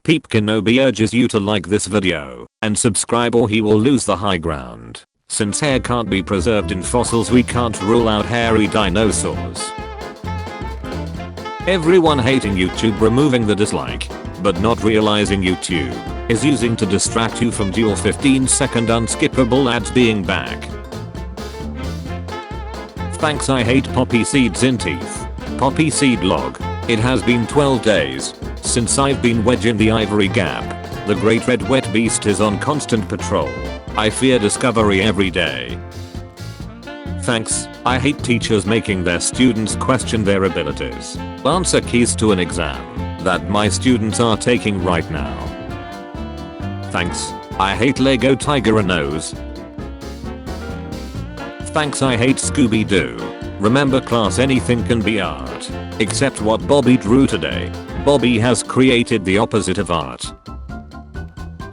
Peep Kenobi urges you to like this video and subscribe or he will lose the high ground. Since hair can't be preserved in fossils, we can't rule out hairy dinosaurs. Everyone hating YouTube removing the dislike, but not realizing YouTube is using to distract you from dual 15-second unskippable ads being back. Thanks. I hate poppy seeds in teeth. Poppy seed log. It has been 12 days since I've been wedged in the ivory gap. The great red wet beast is on constant patrol. I fear discovery every day. Thanks. I hate teachers making their students question their abilities. Answer keys to an exam that my students are taking right now. Thanks. I hate Lego Tiger and Nose. Thanks. I hate Scooby-Doo. Remember class, anything can be art, except what Bobby drew today. Bobby has created the opposite of art.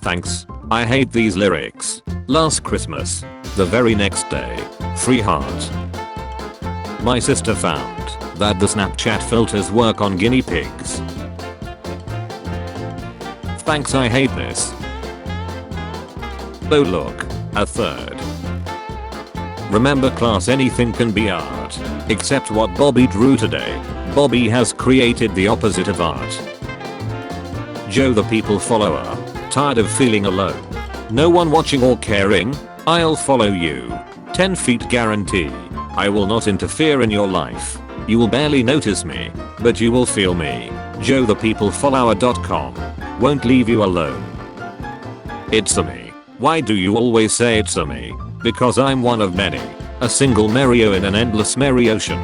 Thanks. I hate these lyrics. Last Christmas, the very next day, free heart. My sister found that the Snapchat filters work on guinea pigs. Thanks. I hate this. Oh look, a third. Remember class, anything can be art, except what Bobby drew today. Bobby has created the opposite of art. Joe the people follower. Tired of feeling alone? No one watching or caring? I'll follow you. 10 feet guarantee. I will not interfere in your life. You will barely notice me, but you will feel me. JoeThePeopleFollower.com. Won't leave you alone. It's a me. Why do you always say it's a me? Because I'm one of many. A single Mario in an endless merry ocean.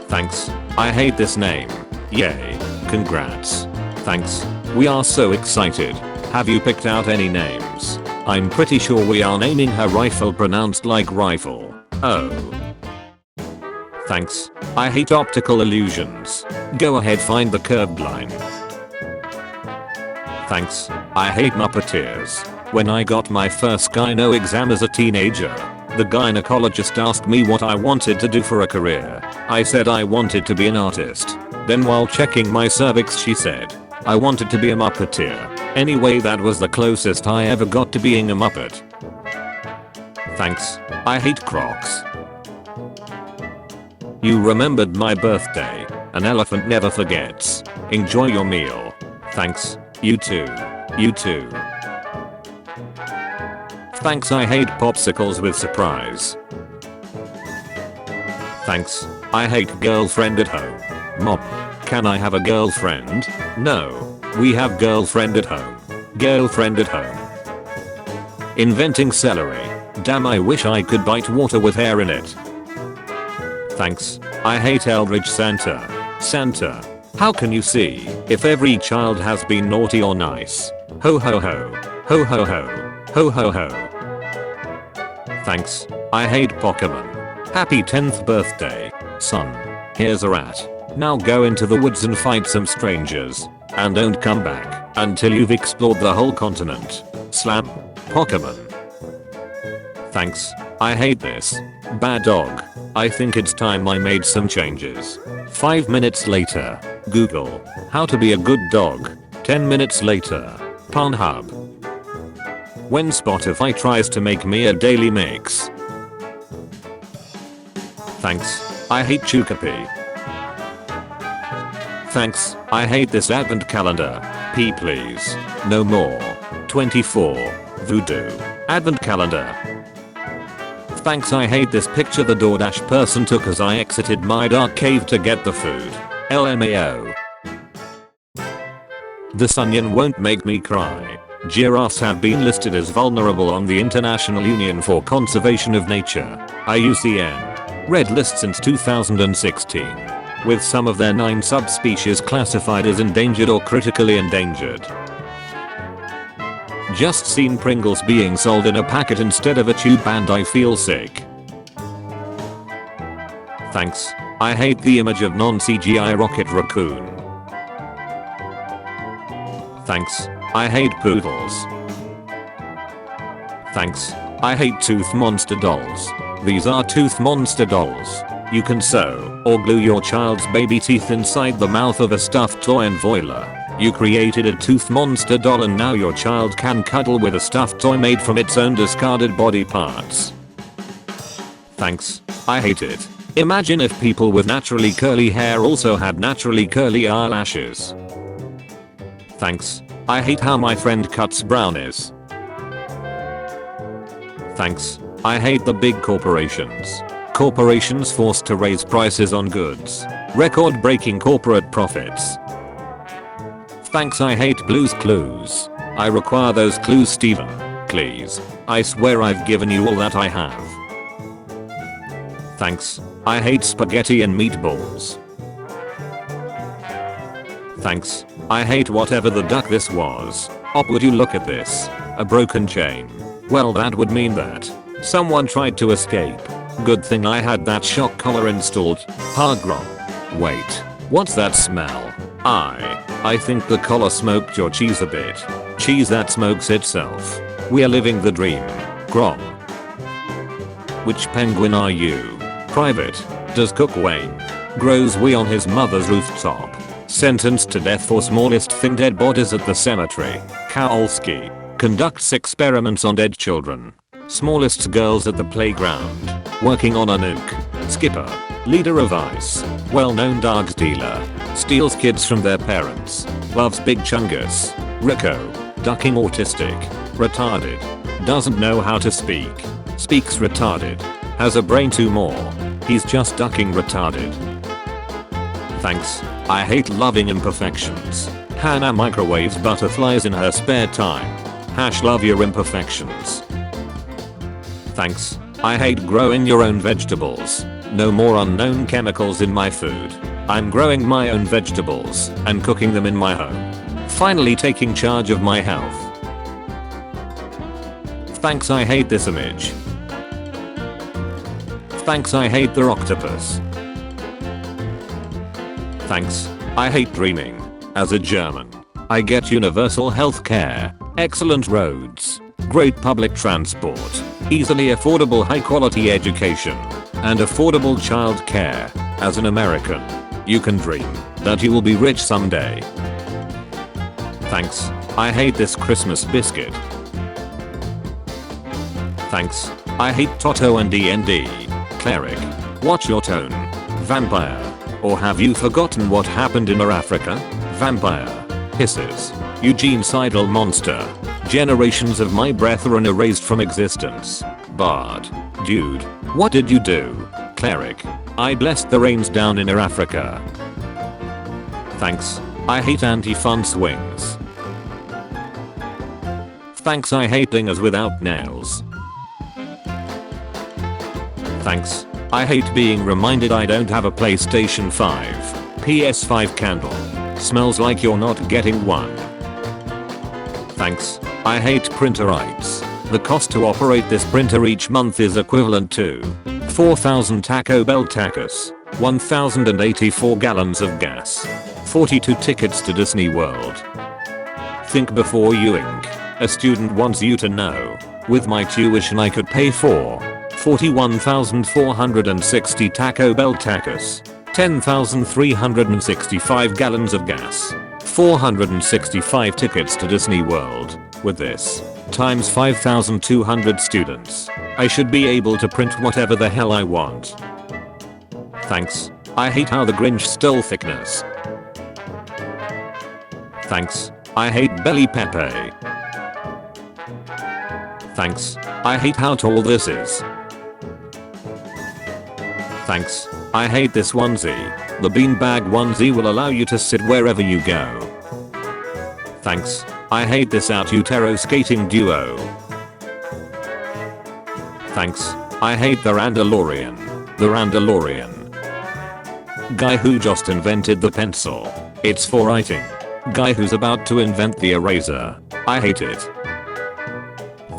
Thanks. I hate this name. Yay. Congrats. Thanks. We are so excited. Have you picked out any names? I'm pretty sure we are naming her Rifle, pronounced like rifle. Oh. Thanks. I hate optical illusions. Go ahead, find the curved line. Thanks. I hate Muppeteers. When I got my first gyno exam as a teenager, the gynecologist asked me what I wanted to do for a career. I said I wanted to be an artist. Then while checking my cervix she said, I wanted to be a Muppeteer. Anyway, that was the closest I ever got to being a Muppet. Thanks. I hate Crocs. You remembered my birthday. An elephant never forgets. Enjoy your meal. Thanks. You too. You too. Thanks. I hate popsicles with surprise. Thanks. I hate girlfriend at home. Mom, can I have a girlfriend? No. We have girlfriend at home. Girlfriend at home. Inventing celery. Damn, I wish I could bite water with hair in it. Thanks. I hate Eldritch Santa. Santa, how can you see if every child has been naughty or nice? Ho ho ho. Ho ho ho. Ho ho ho. Thanks. I hate Pokemon. Happy 10th birthday, son. Here's a rat. Now go into the woods and fight some strangers. And don't come back until you've explored the whole continent. Slam. Pokemon. Thanks. I hate this. Bad dog. I think it's time I made some changes. 5 minutes later. Google. How to be a good dog. 10 minutes later. Pornhub. When Spotify tries to make me a daily mix. Thanks. I hate Chukapi. Thanks. I hate this advent calendar. P please. No more. 24. Voodoo. Advent calendar. Thanks. I hate this picture the Doordash person took as I exited my dark cave to get the food. LMAO. This onion won't make me cry. Giraffes have been listed as vulnerable on the International Union for Conservation of Nature, IUCN, Red List since 2016. With some of their 9 subspecies classified as endangered or critically endangered. Just seen Pringles being sold in a packet instead of a tube and I feel sick. Thanks. I hate the image of non-CGI Rocket Raccoon. Thanks. I hate poodles. Thanks. I hate tooth monster dolls. These are tooth monster dolls. You can sew or glue your child's baby teeth inside the mouth of a stuffed toy and voila. You created a tooth monster doll and now your child can cuddle with a stuffed toy made from its own discarded body parts. Thanks. I hate it. Imagine if people with naturally curly hair also had naturally curly eyelashes. Thanks. I hate how my friend cuts brownies. Thanks. I hate the big corporations. Corporations forced to raise prices on goods. Record-breaking corporate profits. Thanks. I hate Blue's Clues. I require those clues, Steven. Please. I swear I've given you all that I have. Thanks. I hate spaghetti and meatballs. Thanks. I hate whatever the duck this was. Would you look at this? A broken chain. Well, that would mean that someone tried to escape. Good thing I had that shock collar installed. Hagrom. Wait. What's that smell? I think the collar smoked your cheese a bit. Cheese that smokes itself. We're living the dream. Grom. Which penguin are you? Private. Does Cook Wayne. Grows wee on his mother's rooftop. Sentenced to death for smallest thing, dead bodies at the cemetery. Kowalski. Conducts experiments on dead children. Smallest girls at the playground. Working on a nuke. Skipper. Leader of ICE. Well-known drugs dealer. Steals kids from their parents. Loves Big Chungus. Rico. Ducking autistic. Retarded. Doesn't know how to speak. Speaks retarded. Has a brain tumor. He's just ducking retarded. Thanks. I hate loving imperfections. Hannah microwaves butterflies in her spare time. Love your imperfections. Thanks. I hate growing your own vegetables. No more unknown chemicals in my food. I'm growing my own vegetables and cooking them in my home. Finally taking charge of my health. Thanks. I hate this image. Thanks. I hate the octopus. Thanks. I hate dreaming. As a German, I get universal health care, excellent roads, great public transport, easily affordable high quality education, and affordable child care. As an American, you can dream that you will be rich someday. Thanks. I hate this Christmas biscuit. Thanks. I hate Toto and DnD. Cleric. Watch your tone. Vampire. Or have you forgotten what happened in Africa? Vampire. Hisses. Eugene-cidal monster. Generations of my brethren erased from existence. Bard. Dude. What did you do? Cleric. I blessed the rains down in Africa. Thanks. I hate anti-fun swings. Thanks. I hate dingers without nails. Thanks. I hate being reminded I don't have a PlayStation 5. PS5 candle. Smells like you're not getting one. Thanks. I hate printerites. The cost to operate this printer each month is equivalent to 4,000 Taco Bell tacos, 1,084 gallons of gas, 42 tickets to Disney World. Think before you ink. A student wants you to know. With my tuition I could pay for 41,460 Taco Bell tacos, 10,365 gallons of gas, 465 tickets to Disney World. With this, times 5,200 students, I should be able to print whatever the hell I want. Thanks. I hate how the Grinch stole thickness. Thanks. I hate Belly Pepe. Thanks. I hate how tall this is. Thanks. I hate this onesie. The beanbag onesie will allow you to sit wherever you go. Thanks. I hate this out utero skating duo. Thanks. I hate the Randalorian. The Randalorian. Guy who just invented the pencil. It's for writing. Guy who's about to invent the eraser. I hate it.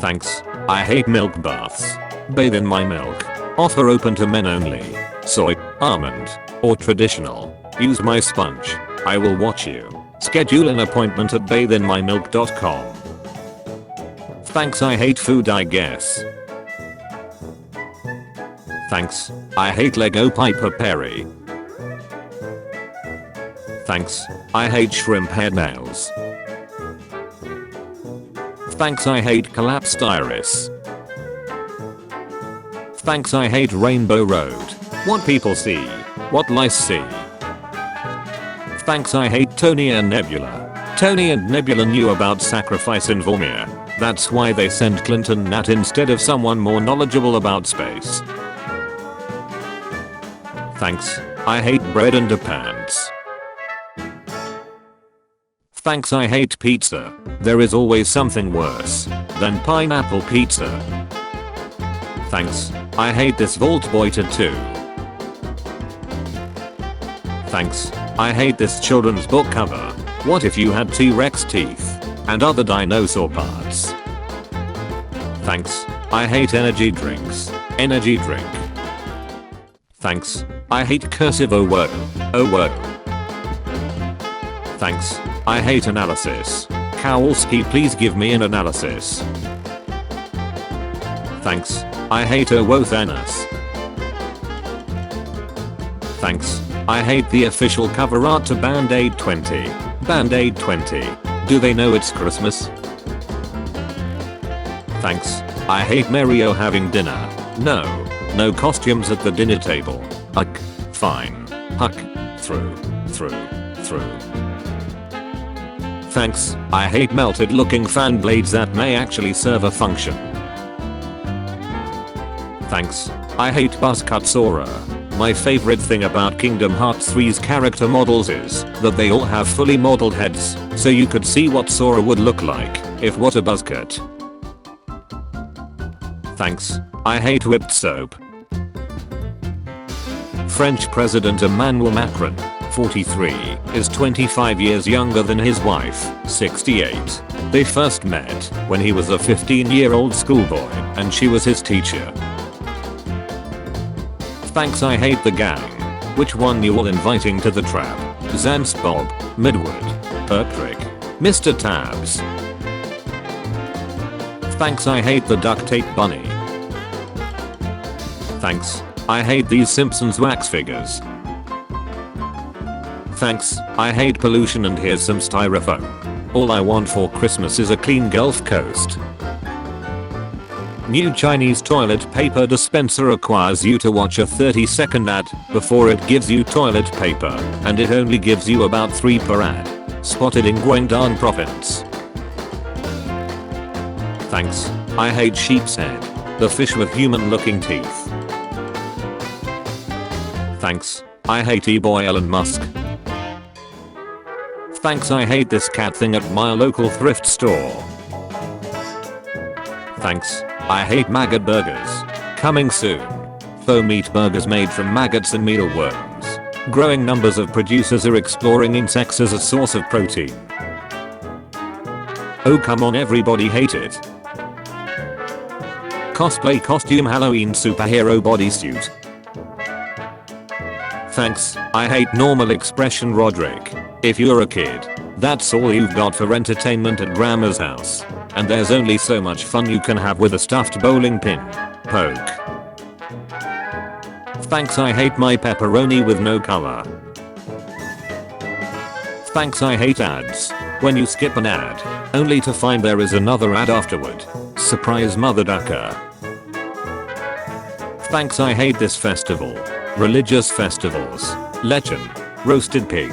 Thanks. I hate milk baths. Bathe in my milk. Offer open to men only. Soy, almond, or traditional. Use my sponge. I will watch you. Schedule an appointment at bathinmymilk.com. Thanks. I hate food, I guess. Thanks. I hate Lego Piper Perry. Thanks, I hate shrimp head nails. Thanks, I hate collapsed iris. Thanks, I hate Rainbow Road. What people see, what lice see. Thanks, I hate Tony and Nebula. Tony and Nebula knew about sacrifice in Vormir. That's why they sent Clinton Nat instead of someone more knowledgeable about space. Thanks, I hate bread underpants. Thanks, I hate pizza. There is always something worse than pineapple pizza. Thanks, I hate this Vault Boy tattoo. Thanks, I hate this children's book cover. What if you had T-Rex teeth and other dinosaur parts? Thanks, I hate energy drinks. Energy drink. Thanks, I hate cursive oh whoa. Oh whoa. Thanks, I hate analysis. Kowalski, please give me an analysis. Thanks, I hate oh whoa Thanos. Thanks, I hate the official cover art to Band-Aid 20. Band-Aid 20. Do they know it's Christmas? Thanks, I hate Mario having dinner. No costumes at the dinner table. Huck, fine. Huck, through. Thanks, I hate melted looking fan blades that may actually serve a function. Thanks, I hate buzzcut Sora. My favorite thing about Kingdom Hearts 3's character models is that they all have fully modeled heads, so you could see what Sora would look like if was a buzzcut. Thanks, I hate whipped soap. French President Emmanuel Macron, 43, is 25 years younger than his wife, 68. They first met when he was a 15-year-old schoolboy and she was his teacher. Thanks, I hate the gang. Which one you all inviting to the trap? Zance Bob, Midwood, Pertrick, Mr. Tabs. Thanks, I hate the duct tape bunny. Thanks, I hate these Simpsons wax figures. Thanks, I hate pollution and here's some styrofoam. All I want for Christmas is a clean Gulf Coast. New Chinese toilet paper dispenser requires you to watch a 30-second ad before it gives you toilet paper, and it only gives you about 3 per ad. Spotted in Guangdong province. Thanks, I hate sheep's head. The fish with human-looking teeth. Thanks, I hate E-boy Elon Musk. Thanks, I hate this cat thing at my local thrift store. Thanks, I hate maggot burgers. Coming soon. Faux meat burgers made from maggots and mealworms. Growing numbers of producers are exploring insects as a source of protein. Oh come on, everybody hate it. Cosplay costume Halloween superhero bodysuit. Thanks, I hate normal expression Roderick. If you're a kid, that's all you've got for entertainment at grandma's house. And there's only so much fun you can have with a stuffed bowling pin. Poke. Thanks, I hate my pepperoni with no color. Thanks, I hate ads. When you skip an ad, only to find there is another ad afterward. Surprise mother ducker. Thanks, I hate this festival. Religious festivals. Lechon. Roasted pig.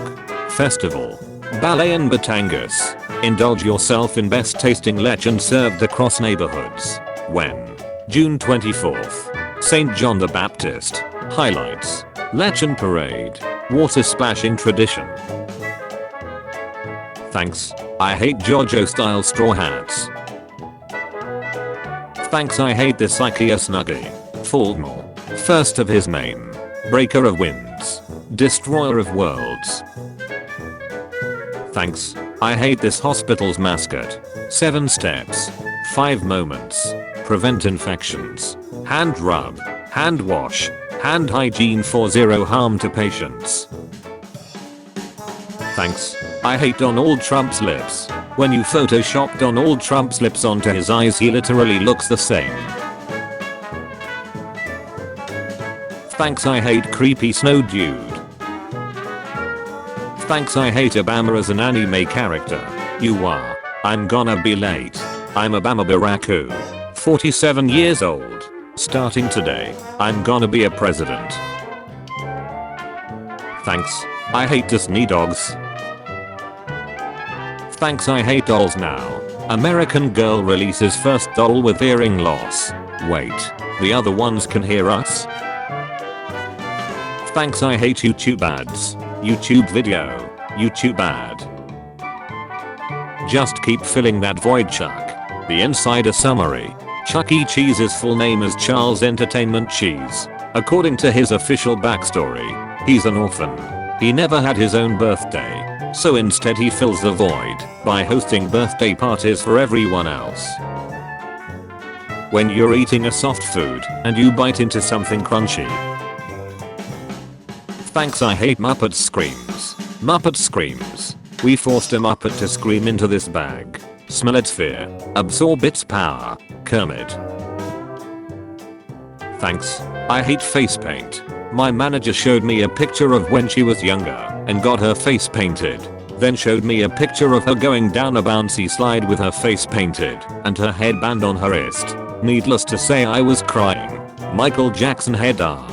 Festival. Ballet and Batangas. Indulge yourself in best tasting lechon served across neighborhoods. When? June 24th. St. John the Baptist. Highlights. Lechon parade. Water splashing tradition. Thanks, I hate JoJo style straw hats. Thanks, I hate this Ikea snuggie. Fulmore. First of his name. Breaker of winds. Destroyer of worlds. Thanks, I hate this hospital's mascot. 7 steps. 5 moments. Prevent infections. Hand rub. Hand wash. Hand hygiene for zero harm to patients. Thanks, I hate Donald Trump's lips. When you Photoshop Donald Trump's lips onto his eyes, he literally looks the same. Thanks, I hate creepy snow dude. Thanks, I hate Obama as an anime character. You are. I'm gonna be late. I'm Obama Baracku. 47 years old. Starting today, I'm gonna be a president. Thanks. I hate Disney dogs. Thanks, I hate dolls now. American girl releases first doll with hearing loss. Wait, the other ones can hear us? Thanks, I hate YouTube ads. YouTube video. YouTube ad. Just keep filling that void, Chuck. The insider summary. Chuck E. Cheese's full name is Charles Entertainment Cheese. According to his official backstory, he's an orphan. He never had his own birthday, so instead he fills the void by hosting birthday parties for everyone else. When you're eating a soft food and you bite into something crunchy. Thanks, I hate Muppet screams. Muppet screams. We forced a Muppet to scream into this bag. Smell its fear. Absorb its power. Kermit. Thanks. I hate face paint. My manager showed me a picture of when she was younger and got her face painted. Then showed me a picture of her going down a bouncy slide with her face painted and her headband on her wrist. Needless to say, I was crying. Michael Jackson head R.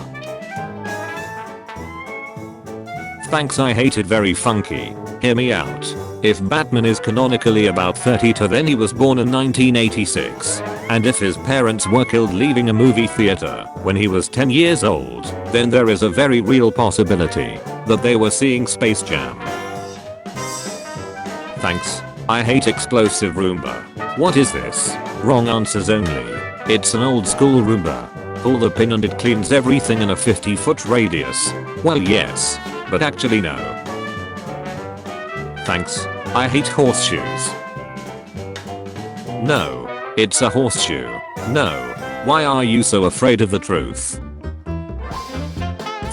Thanks, I hate it very funky. Hear me out. If Batman is canonically about 32, then he was born in 1986. And if his parents were killed leaving a movie theater when he was 10 years old, then there is a very real possibility that they were seeing Space Jam. Thanks. I hate explosive Roomba. What is this? Wrong answers only. It's an old school Roomba. Pull the pin and it cleans everything in a 50-foot radius. Well, yes, but actually no. Thanks. I hate horseshoes. No, it's a horseshoe. No. Why are you so afraid of the truth?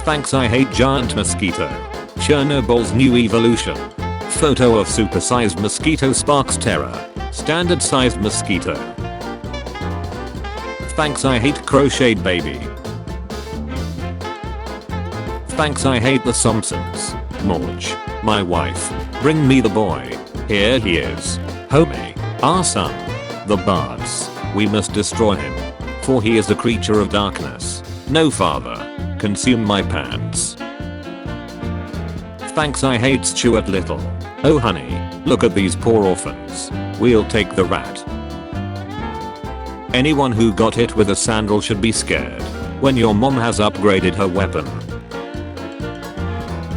Thanks, I hate giant mosquito. Chernobyl's new evolution. Photo of supersized mosquito sparks terror. Standard sized mosquito. Thanks, I hate crocheted baby. Thanks, I hate the Simpsons. Marge, my wife. Bring me the boy. Here he is. Homie. Our son. The bards. We must destroy him. For he is a creature of darkness. No father. Consume my pants. Thanks, I hate Stuart Little. Oh honey, look at these poor orphans. We'll take the rat. Anyone who got hit with a sandal should be scared when your mom has upgraded her weapon.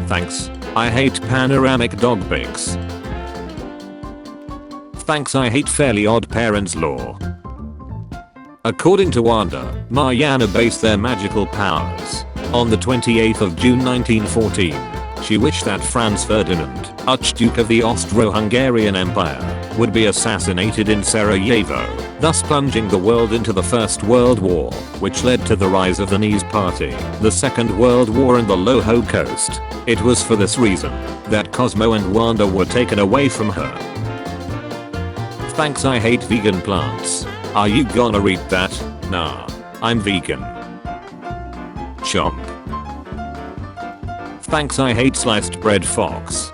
Thanks. I hate panoramic dog pics. Thanks, I hate Fairly Odd Parents law. According to Wanda, Mariana based their magical powers on the 28th of June 1914. She wished that Franz Ferdinand, Archduke of the Austro-Hungarian Empire, would be assassinated in Sarajevo, thus plunging the world into the First World War, which led to the rise of the Nazi Party, the Second World War and the Low Holocaust. It was for this reason that Cosmo and Wanda were taken away from her. Thanks, I hate vegan plants. Are you gonna read that? Nah, I'm vegan. Chomp. Thanks, I hate sliced bread fox.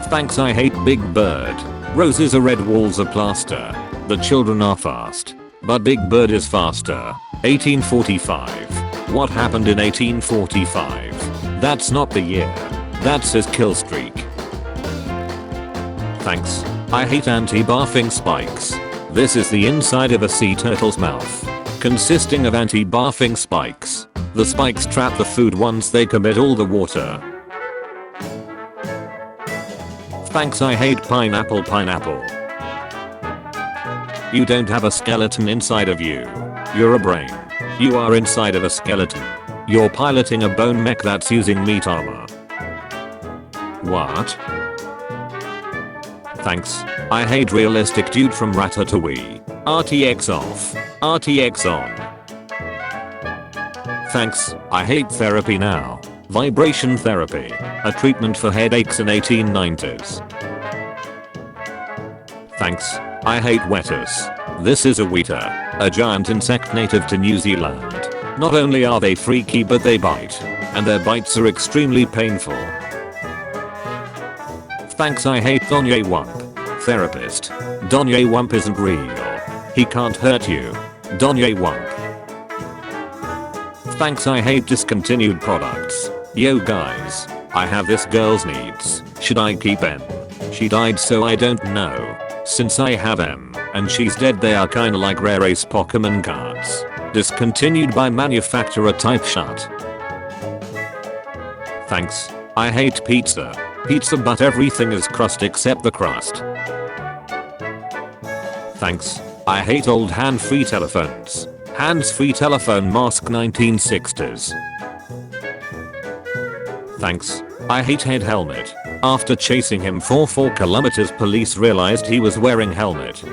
Thanks, I hate Big Bird. Roses are red, walls are plaster. The children are fast, but Big Bird is faster. 1845. What happened in 1845? That's not the year. That's his kill streak. Thanks. I hate anti-barfing spikes. This is the inside of a sea turtle's mouth, consisting of anti-barfing spikes. The spikes trap the food once they commit all the water. Thanks, I hate pineapple. You don't have a skeleton inside of you. You're a brain. You are inside of a skeleton. You're piloting a bone mech that's using meat armor. What? Thanks. I hate realistic dude from Ratatouille. RTX off. RTX on. Thanks. I hate therapy now. Vibration therapy. A treatment for headaches in 1890s. Thanks. I hate Wetas. This is a Weta, a giant insect native to New Zealand. Not only are they freaky, but they bite. And their bites are extremely painful. Thanks, I hate Donye Wump. Therapist. Donye Wump isn't real. He can't hurt you. Donye Wump. Thanks, I hate discontinued products. Yo guys, I have this girl's needs. Should I keep M? She died so I don't know. Since I have M and she's dead, they are kinda like rare ace Pokemon cards. Discontinued by manufacturer type shut. Thanks. I hate pizza. Pizza but everything is crust except the crust. Thanks. I hate old hand-free telephones. Hands-free telephone mask 1960s. Thanks. I hate head helmet. After chasing him for 4 kilometers, police realized he was wearing helmet.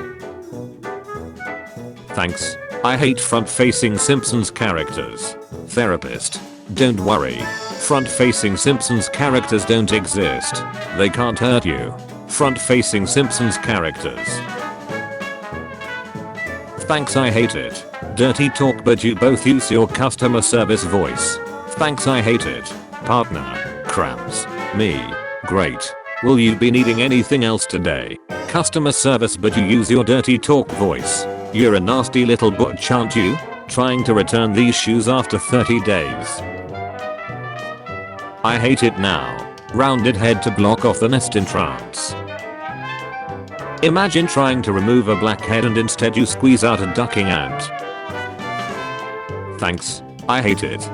Thanks. I hate front-facing Simpsons characters. Therapist. Don't worry. Front-facing Simpsons characters don't exist. They can't hurt you. Front-facing Simpsons characters. Thanks, I hate it. Dirty talk but you both use your customer service voice. Thanks, I hate it. Partner. Cramps. Me. Great. Will you be needing anything else today? Customer service but you use your dirty talk voice. You're a nasty little butch, aren't you? Trying to return these shoes after 30 days. I hate it now. Rounded head to block off the nest in trance. Imagine trying to remove a blackhead and instead you squeeze out a ducking ant. Thanks. I hate it.